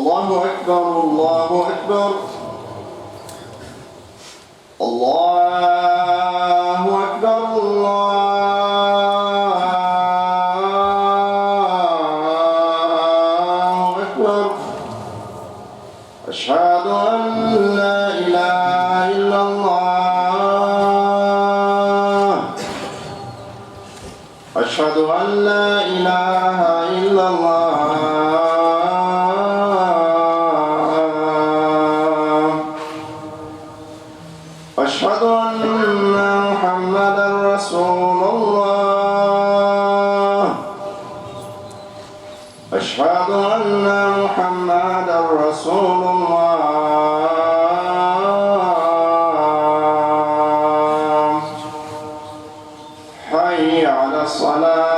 الله أكبر الله أكبر الله أكبر الله أكبر أشهد أن لا إله إلا الله أشهد أن لا إله إلا الله أشهد أن محمدا رسول الله أشهد أن محمدا رسول الله حي على الصلاة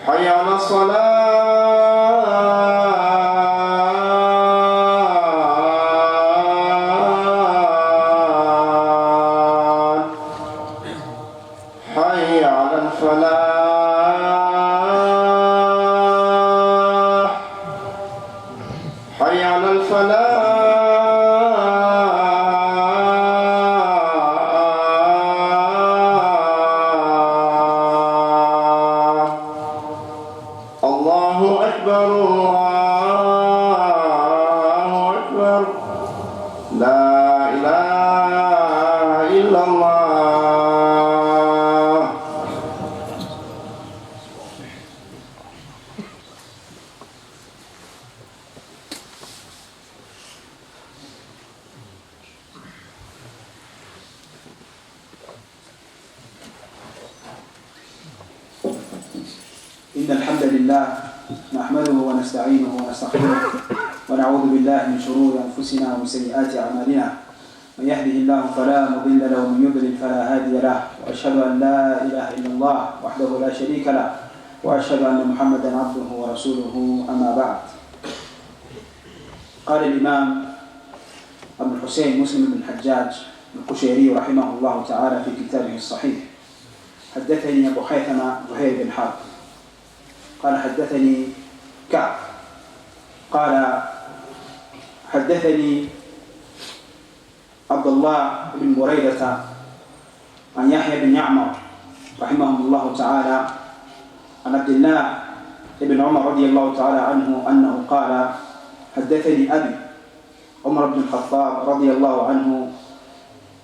حي على الصلاة حي على الفلاح حي على الفلاح الله أكبر الله أكبر لا إله إلا الله. إن الحمد لله نحمده ونستعينه ونستغفره ونعوذ بالله من شرور أنفسنا ومن سيئات أعمالنا من يهده الله فلا مضل له ومن يضلل فلا هادي له وأشهد أن لا إله إلا الله وحده لا شريك له وأشهد أن محمدا عبده ورسوله أما بعد. قال الإمام أبو الحسين مسلم بن الحجاج القشيري رحمه الله تعالى في كتابه الصحيح: حدثني أبو خيثمة زهير بن حرب قال حدثني كعب قال حدثني عبد الله بن بريدة عن يحيى بن يعمر رحمهم الله تعالى عن عبد الله بن عمر رضي الله تعالى عنه أنه قال: حدثني أبي عمر بن الخطاب رضي الله عنه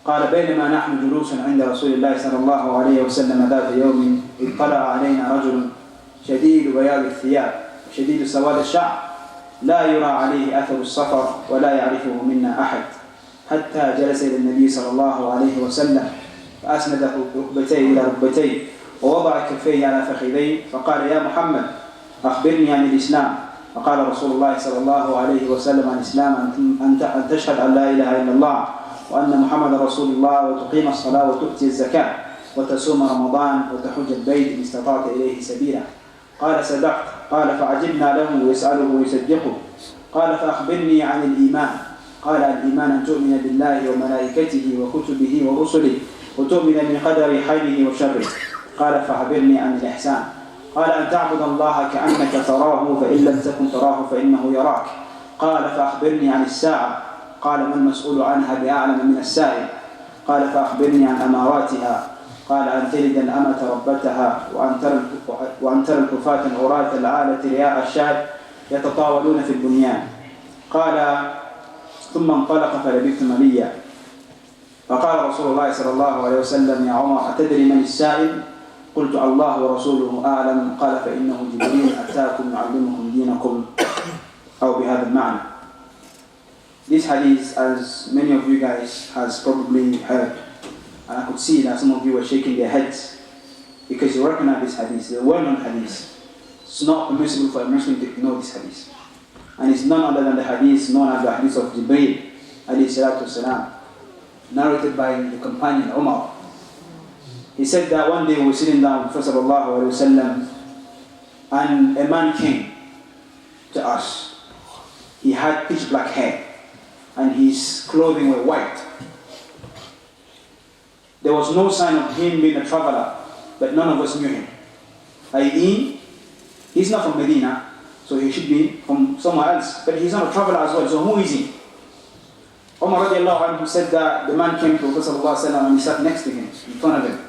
قال: بينما نحن جلوس عند رسول الله صلى الله عليه وسلم ذات يوم اطلع علينا رجل شديد بياض الثياب شديد سواد الشعر لا يرى عليه أثر السفر ولا يعرفه منا أحد، حتى جلس إلى النبي صلى الله عليه وسلم فأسند ركبتيه إلى ركبتيه ووضع كفيه على فخذيه فقال: يا محمد أخبرني عن الإسلام. فقال رسول الله صلى الله عليه وسلم: عن الإسلام أن تشهد أن لا إله إلا الله وأن محمد رسول الله وتقيم الصلاة وتؤتي الزكاة وتصوم رمضان وتحج البيت إن استطعت إليه سبيلا. قال: صدقت. قال: فعجبنا له ويسأله ويصدقه. قال: فأخبرني عن الإيمان. قال: الإيمان أن تؤمن بالله وملائكته وكتبه ورسله وتؤمن بقدر خيره وشره. قال: فأخبرني عن الإحسان. قال: أن تعبد الله كأنك تراه فإن لم تكن تراه فإنه يراك. قال: فأخبرني عن الساعة. قال: ما المسؤول عنها بأعلم من السائل. قال: فأخبرني عن أماراتها. قال: أن تلد الأمة ربتها وأن ترى الحفاة العراة العالة رياء الشعب يتطاولون في البنيان. قال: ثم انطلق فلبثت مليا. فقال رسول الله صلى الله عليه وسلم: يا عمر أتدري من السائل؟ قلت: الله ورسوله أعلم. قال: فإنه جبريل أتاكم يعلمكم دينكم، أو بهذا المعنى. This hadith, as many of you guys has probably heard, and I could see that some of you were shaking their heads because you recognize this hadith, the well-known hadith. It's not permissible for a Muslim to ignore this hadith. And it's none other than the hadith known as the hadith of Jibreel, alayhi salatu wasalam, narrated by the companion Umar. He said that one day we were sitting down with Prophet sallallahu alayhi wa sallam, and a man came to us. He had pitch black hair, and his clothing were white. There was no sign of him being a traveler, but none of us knew him. i.e., he's not from Medina, so he should be from somewhere else. But he's not a traveler as well, so who is he? Umar radiallahu anhu said that the man came to Prophet sallallahu alaihi wasallam and he sat next to him, in front of him.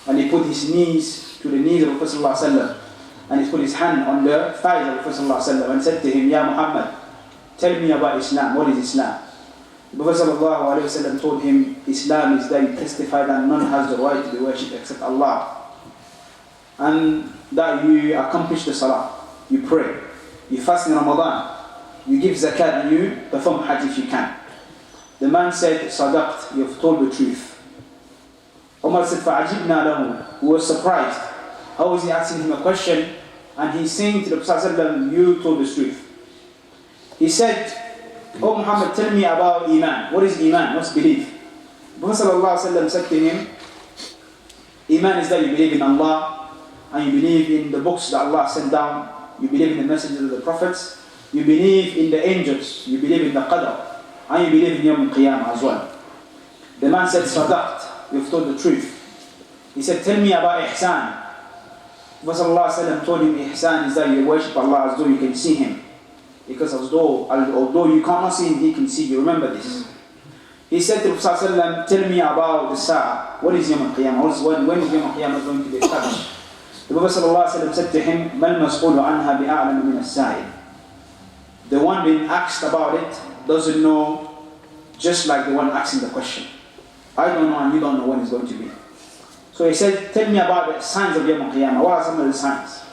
And he put his knees to the knees of Prophet sallallahu alaihi wasallam, and he put his hand on the thighs of Prophet sallallahu alaihi wasallam and said to him, Ya Muhammad, tell me about Islam. What is Islam? The Prophet sallallahu alaihi wasallam told him, Islam is that you testify that none has the right to be worshipped except Allah, and that you accomplish the salah, you pray, you fast in Ramadan, you give zakat, and you perform hajj if you can. The man said, Sadaqt, you have told the truth. Umar said, فَعَجِبْنَا لَهُ. We were surprised. How is he asking him a question? And he's saying to the Prophet ﷺ, you told the truth. He said, Oh Muhammad, tell me about Iman. What is Iman? What's belief? The Prophet ﷺ said to him, Iman is that you believe in Allah, and you believe in the books that Allah sent down, you believe in the messages of the prophets, you believe in the angels, you believe in the qadr, and you believe in Yawm al-Qiyamah as well. The man said, Sadaqt, you've told the truth. He said, tell me about Ihsan. Prophet ﷺ told him, Ihsan is that you worship Allah as though you can see Him. Because although you cannot see Him, He can see you. Remember this. He said to Prophet ﷺ, tell me about the Sa'ah. What is Yawm al-Qiyamah? When is Yawm al-Qiyamah going to be established? The Prophet ﷺ said to him, مَا الْمَسْئُولُ عَنْهَا بِأَعْلَمُ مِنَ السَّائِلِ. The one being asked about it doesn't know, just like the one asking the question. I don't know and you don't know when it's going to be. So he said, tell me about the signs of Yawm al-Qiyamah. What are some of the signs?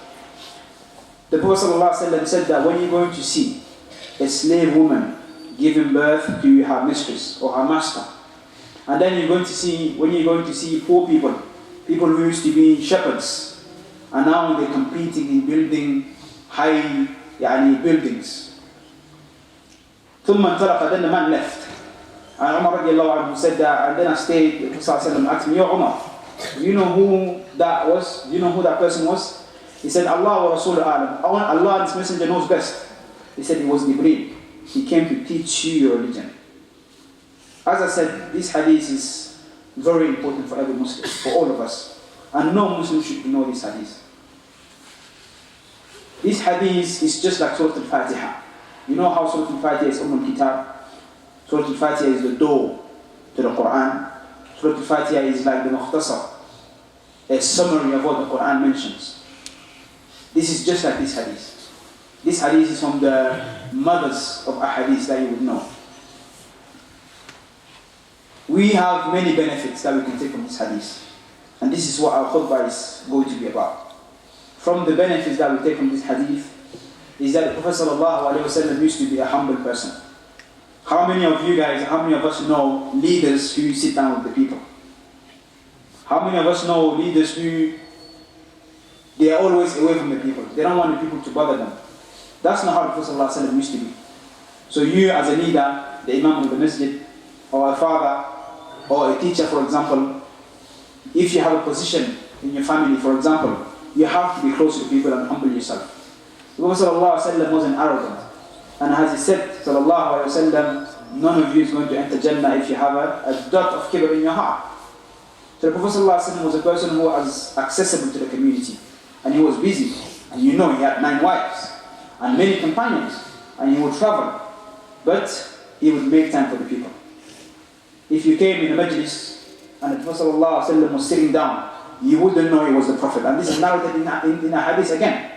The Prophet ﷺ said that when you're going to see a slave woman giving birth to her mistress or her master, and then when you're going to see poor people who used to be shepherds, and now they're competing in building high buildings. ثم انطلق, then the man left. And Umar radiallahu anhu said that, and then I stayed. The Prophet ﷺ asked me, Ya Umar, do you know who that was? Do you know who that person was? He said, Allah wa Rasul alam. Allah and His Messenger knows best. He said, it was Jibreel. He came to teach you your religion. As I said, this hadith is very important for every Muslim, for all of us. And no Muslim should know this hadith. This hadith is just like Surah Al-Fatiha. You know how Surah Al-Fatiha is Al-Kitab? Surah Al-Fatiha is the door to the Quran. Surah Al-Fatiha is like the Mukhtasar, a summary of what the Quran mentions. This is just like this hadith. This hadith is from the mothers of ahadith that you would know. We have many benefits that we can take from this hadith. And this is what our khutbah is going to be about. From the benefits that we take from this hadith is that the Prophet ﷺ used to be a humble person. How many of you guys, how many of us know leaders who sit down with the people? How many of us know leaders who they are always away from the people? They don't want the people to bother them. That's not how the Prophet ﷺ used to be. So you as a leader, the imam of the masjid, or a father, or a teacher for example, if you have a position in your family for example, you have to be close to people and humble yourself. The Prophet ﷺ wasn't arrogant. And as he said, ﷺ, none of you is going to enter Jannah if you have a dot of kibr in your heart. So the Prophet ﷺ was a person who was accessible to the community. And he was busy. And you know he had 9 wives and many companions. And he would travel. But he would make time for the people. If you came in a majlis and the Prophet ﷺ was sitting down, you wouldn't know he was the Prophet. And this is narrated in a hadith again.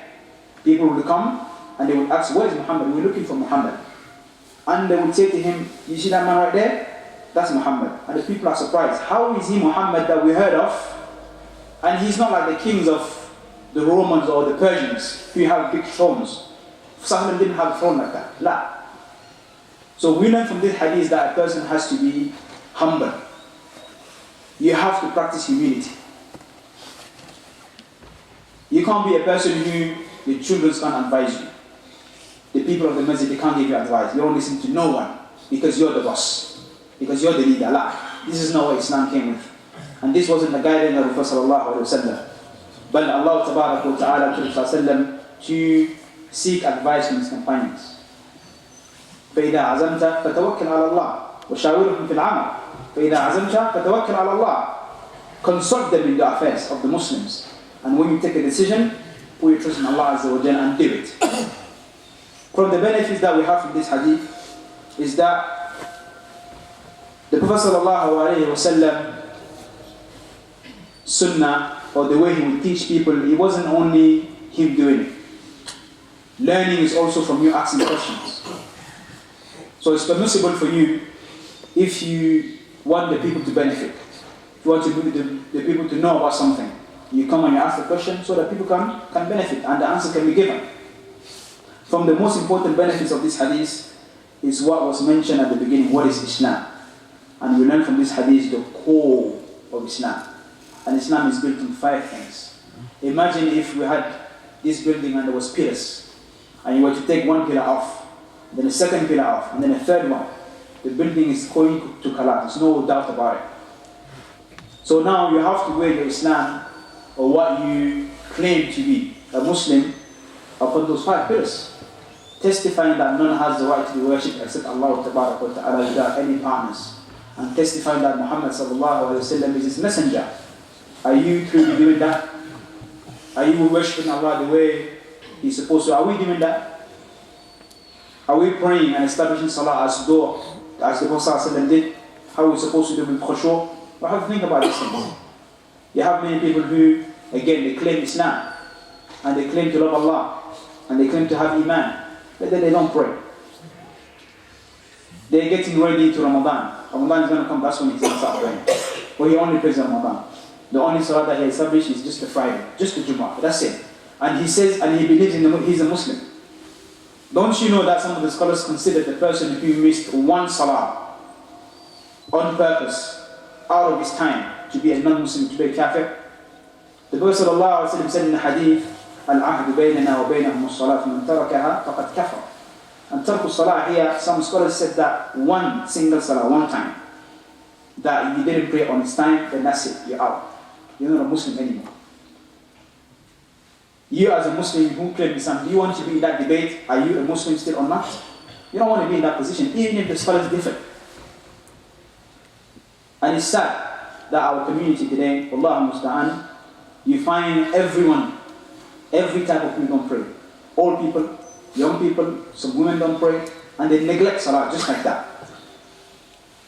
People would come and they would ask, where is Muhammad? We're looking for Muhammad. And they would say to him, you see that man right there? That's Muhammad. And the people are surprised. How is he Muhammad that we heard of? And he's not like the kings of the Romans or the Persians who have big thrones. Sahaba didn't have a throne like that. La. So we learn from this hadith that a person has to be humble. You have to practice humility. You can't be a person who the children can't advise you. The people of the masjid, they can't give you advice. You don't listen to no one because you're the boss. Because you're the leader. La. This is not what Islam came with. And this wasn't the guidance of the Prophet sallallahu alaihi wasallam. But Allah tabarak wa ta'ala told the Prophet to seek advice from his companions. فإذا عزمت فتوكل على الله وشاورهم في العمل فإذا عزمت فتوكل على الله. Consult them in the affairs of the Muslims And when you take a decision, put your trust in Allah Azza wa Jalla and do it. From the benefits that we have from this hadith is that the Prophet sallallahu alaihi wasallam sunnah, or the way he would teach people, it wasn't only him doing it. Learning is also from you asking questions. So it's permissible for you, if you want the people to benefit, if you want the people to know about something, you come and you ask the question so that people can benefit and the answer can be given. From the most important benefits of this hadith is what was mentioned at the beginning, what is Islam? And we learn from this hadith the core of Islam. And Islam is built on 5 things. Imagine if we had this building and there was pillars, and you were to take one pillar off, then a second pillar off, and then a third one. The building is going to collapse, there's no doubt about it. So now you have to weigh your Islam, or what you claim to be a Muslim, upon those 5 pillars. Testifying that none has the right to be worshipped except Allah Ta'ala without any partners. And testifying that Muhammad sallallahu alaihi wasallam is his messenger. Are you truly doing that? Are you worshipping Allah the way He's supposed to? Are we doing that? Are we praying and establishing salah as the Prophet did? How are we supposed to do with khushu'? We have to think about these things. You have many people who, again, they claim Islam, and they claim to love Allah, and they claim to have Iman, but then they don't pray. They're getting ready to Ramadan. Ramadan is going to come, that's when he's going to start praying. But he only prays in Ramadan. The only salah that he established is just the Friday, just the Juhmah, that's it. And he says, and he believes he's a Muslim. Don't you know that some of the scholars consider the person who missed one salah on purpose, out of his time, to be a non-Muslim, to be a kafir? The Prophet ﷺ said in the hadith, Al-ahdu baynana wa baynahum as-salat man tarakaha faqad kafar. And tarku salah here, some scholars said that one single salah, one time, that you didn't pray on its time, then that's it, you're out. You're not a Muslim anymore. You as a Muslim who claim Islam, do you want to be in that debate? Are you a Muslim still or not? You don't want to be in that position, even if the scholars differ. And it's sad that our community today, Allah musta'an, you find everyone, every type of people don't pray. Old people, young people, some women don't pray, and they neglect salah just like that.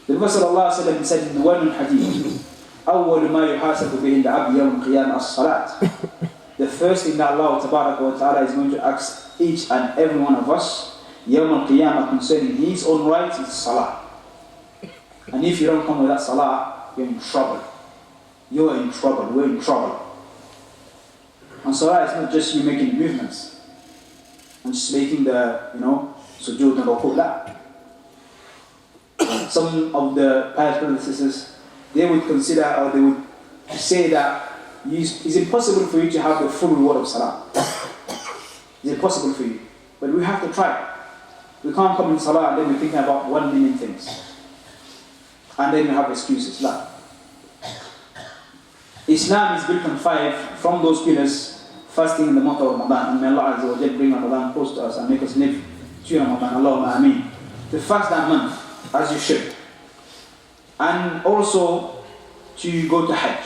The Prophet ﷺ said in the one hadith, أول ما يحاسب به العبد يوم القيامة الصلاة. The first thing that Allah Ta'ala is going to ask each and every one of us, يوم القيامة, concerning his own rights, is salah. And if you don't come with that salah, you're in trouble. You're in trouble. We're in trouble. And salah is not just you making movements and just making the, sujood and ruku'. Some of the pious brothers and sisters, they would consider, or they would say that it's impossible for you to have the full reward of salah. It's impossible for you. But we have to try. We can't come in salah and then we're thinking about 1 million things. And then we have excuses. La. Islam is built on 5 from those pillars, fasting in the month of Ramadan. And may Allah Azza wa Jalla bring Ramadan close to us and make us live to Ramadan. Allahumma ameen. To fast that month as you should. And also to go to Hajj,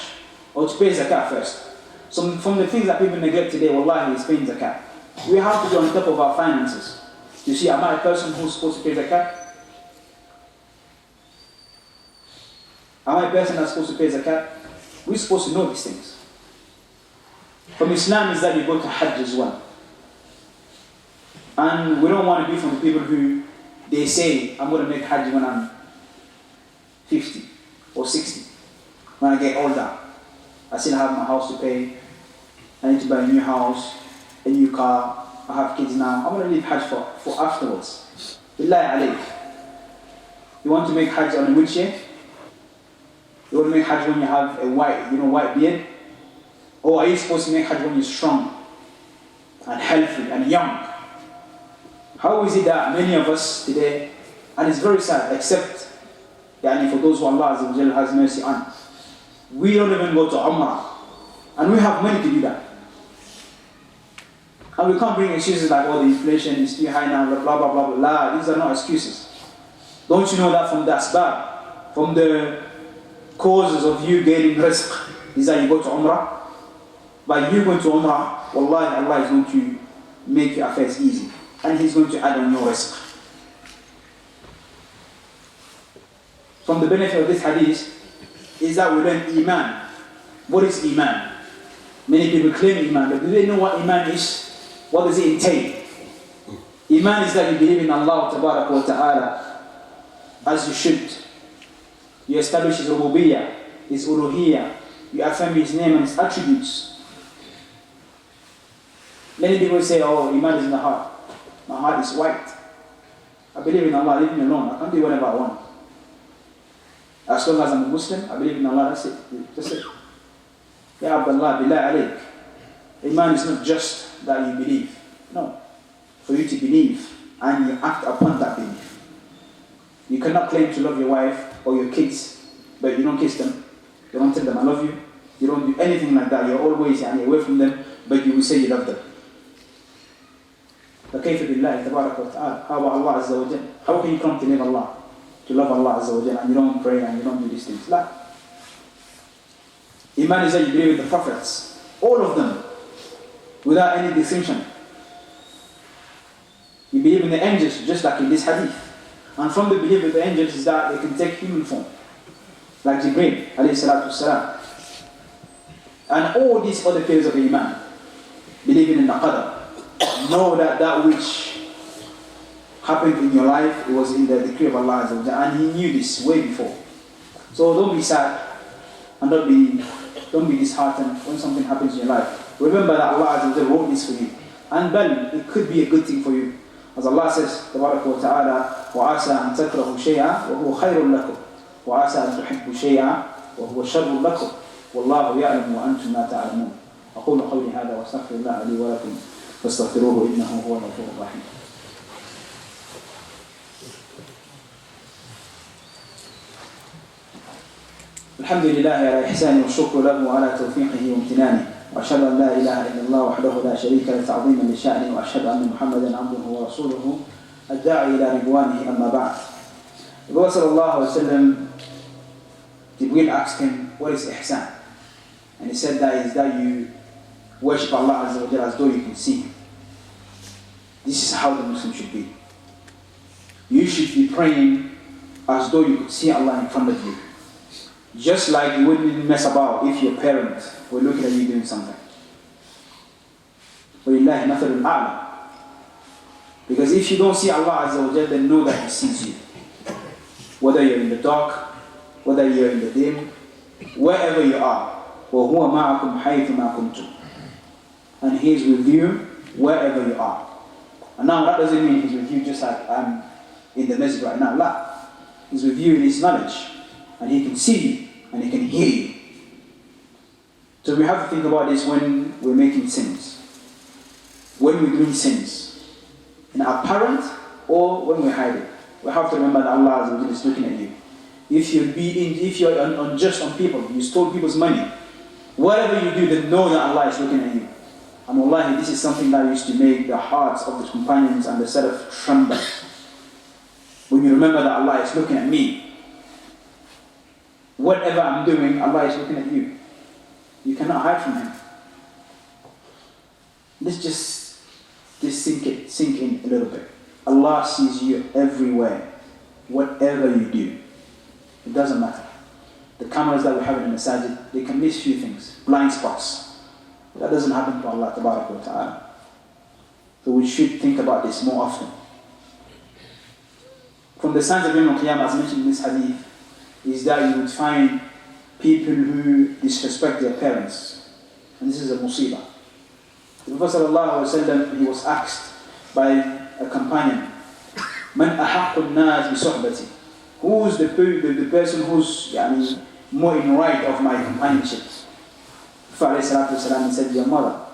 or to pay zakat first. So from the things that people neglect today, wallahi, is paying zakat. We have to be on top of our finances. You see, am I a person who's supposed to pay zakat? Am I a person that's supposed to pay zakat? We're supposed to know these things. From Islam is that you go to Hajj as well. And we don't want to be from the people who, they say, I'm going to make Hajj when I'm 50 or 60. When I get older, I still have my house to pay. I need to buy a new house, a new car. I have kids now. I'm going to leave Hajj for afterwards. Billahi alayk. You want to make Hajj on a wheelchair? You want to make Hajj when you have a white beard? Or are you supposed to make Hajj when you're strong and healthy and young? How is it that many of us today, and it's very sad, except for those who Allah Azza wa Jalla has mercy on, we don't even go to Umrah, and we have money to do that. And we can't bring excuses like, the inflation is too high now, blah, blah, blah, blah. These are not excuses. Don't you know that from the asbab, from the causes of you gaining rizq, is that you go to Umrah? by you going to Umrah, wallahi, Allah is going to make your affairs easy. And He's going to add on your risk. From the benefit of this hadith is that we learn Iman. What is Iman? Many people claim Iman, but do they know what Iman is? What does it entail? Iman is that you believe in Allah wa ta'ala as you should. You establish His rububiyyah, His uluhiyyah. You affirm His name and His attributes. Many people say, oh, Iman is in the heart. My heart is white. I believe in Allah, leave me alone. I can do whatever I want. As long as I'm a Muslim, I believe in Allah, that's it. That's it. Ya Abdullah, billah alayk. Iman is not just that you believe. No. For you to believe and you act upon that belief. You cannot claim to love your wife or your kids, but you don't kiss them. You don't tell them I love you. You don't do anything like that. You're always away from them, but you will say you love them. فكيف بالله تبارك وتعالى? How about Allah Azza wa Jal? How can you come to love Allah Azza wa Jal, and you don't pray and you don't do these things? La. Iman is that you believe in the prophets, all of them, without any distinction. You believe in the angels, just like in this hadith. And from the belief of the angels is that they can take human form, like Jibreel, alayhi salatu wasalam. And all these other pillars of Iman, believing in the qadr. Know that that which happened in your life, it was in the decree of Allah Azza wa Jalla, and He knew this way before. So don't be sad and don't be disheartened when something happens in your life. Remember that Allah Azza wa Jalla wrote this for you, and then it could be a good thing for you. As Allah says, Tabaraka wa Ta'ala, وَعَسَىٰ أَن تَكْرَهُ شَيْئًا وَهُوَ خَيْرٌ لَكُمْ وَعَسَىٰ أَن تُحِبُّوا شَيْئًا وَهُوَ شَرٌّ لَكُمْ وَاللَّهُ يَعْلَمُ وَأَنْتُمْ لَا تَعْلَمُونَ أقول قولي هذا وأستغفر الله لي ولكم فاستغفروه إنه هو الغفور الرحيم. الحمد لله على إحسانه والشكر له على توفيقه وامتنانه، وأشهد أن لا إله إلا الله وحده لا شريك له تعظيما لشأنه، وأشهد أن محمدا عبده ورسوله الداعي إلى رضوانه. أما بعد. The Prophet sallallahu alaihi wasallam, Jibreel asked him, what is ihsan? And he said that is that you worship Allah Azza wa Jalla as though you can see Him. This is how the Muslim should be. You should be praying as though you could see Allah in front of you. Just like you wouldn't mess about if your parents were looking at you doing something. وَلِلَّهِ مَثَلُ الْأَعْلَى. Because if you don't see Allah Azza wa Jalla, then know that He sees you. Whether you're in the dark, whether you're in the dim, wherever you are. وَهُوَ مَعَكُمْ حَيْثُ مَا كُنْتُمْ. And He is with you wherever you are. And now that doesn't mean He's with you just like I'm in the masjid right now. La. He's with you in His knowledge. And He can see you and He can hear you. So we have to think about this when we're making sins. When we're doing sins. In apparent or when we're hiding. We have to remember that Allah is looking at you. If you're unjust on people, you stole people's money, whatever you do, then know that Allah is looking at you. And wallahi, this is something that used to make the hearts of the companions and the Salaf tremble. When you remember that Allah is looking at me, whatever I'm doing, Allah is looking at you. You cannot hide from Him. Let's just sink in a little bit. Allah sees you everywhere, whatever you do. It doesn't matter. The cameras that we have in the MASJID, they can miss few things, blind spots. That doesn't happen to Allah Tabaraka wa Ta'ala. So we should think about this more often. From the signs of Yawm al-Qiyamah, as mentioned in this hadith, is that you would find people who disrespect their parents. And this is a musibah. The Prophet ﷺ, he was asked by a companion, Man ahaqqu an-nas bi suhbati? Who is the person who's more in right of my companionship? Prophet ﷺ said, your mother.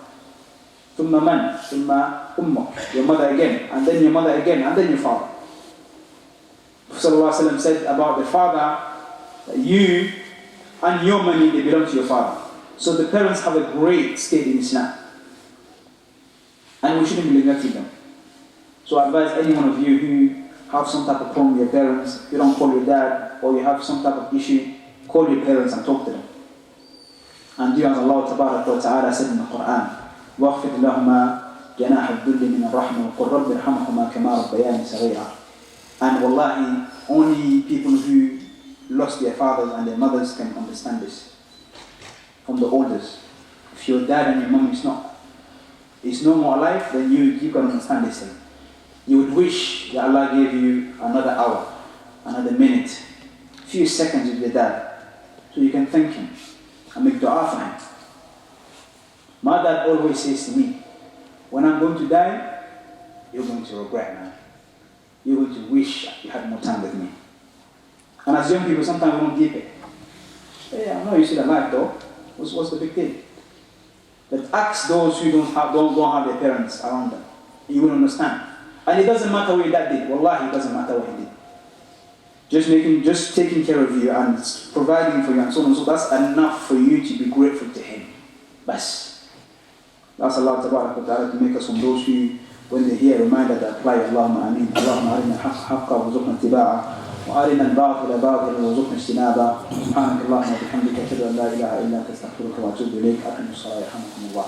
Thumma man, thumma ummuk. Your mother again, and then your mother again, and then your father. Prophet ﷺ said about the father, that you and your money, they belong to your father. So the parents have a great stake in Islam. And we shouldn't be neglecting them. So I advise any one of you who have some type of problem with your parents, you don't call your dad, or you have some type of issue, call your parents and talk to them. And do as Allah Ta'ala said in the Quran, وَاخْفِضْ لَهُمَا جَنَاحَ الذُّلِّ مِنَ الرَّحْمَةِ وَقُلْ رَبِّ ارْحَمْهُمَا كَمَا رَبَّيَانِي صَغِيرًا. And wallahi, only people who lost their fathers and their mothers can understand this. From the oldest. If your dad and your mom is no more alive, then you can understand this thing. You would wish that Allah gave you another hour, another minute, few seconds with your dad, so you can thank him and make dua for him. My dad always says to me, when I'm going to die, you're going to regret, man. You're going to wish you had more time with me. And as young people, sometimes we don't keep it. Yeah, I know you're still alive though. What's the big deal? But ask those who don't have their parents around them. You will understand. And it doesn't matter what your dad did. Wallahi, it doesn't matter what he did. Just taking care of you and providing for you and so on. So that's enough for you to be grateful to him. Bas. That's Allah Ta'ala to make us from those who, when they hear a reminder that apply, Allahumma ameen. Allahumma arina haqqa wa zuqna tiba'a. وأرنا الباطل باطلا وارزقنا اجتنابه سبحانك اللهم وبحمدك أشهد أن لا إله إلا أنت أستغفرك وأتوب إليك أقم الصلاة يرحمكم الله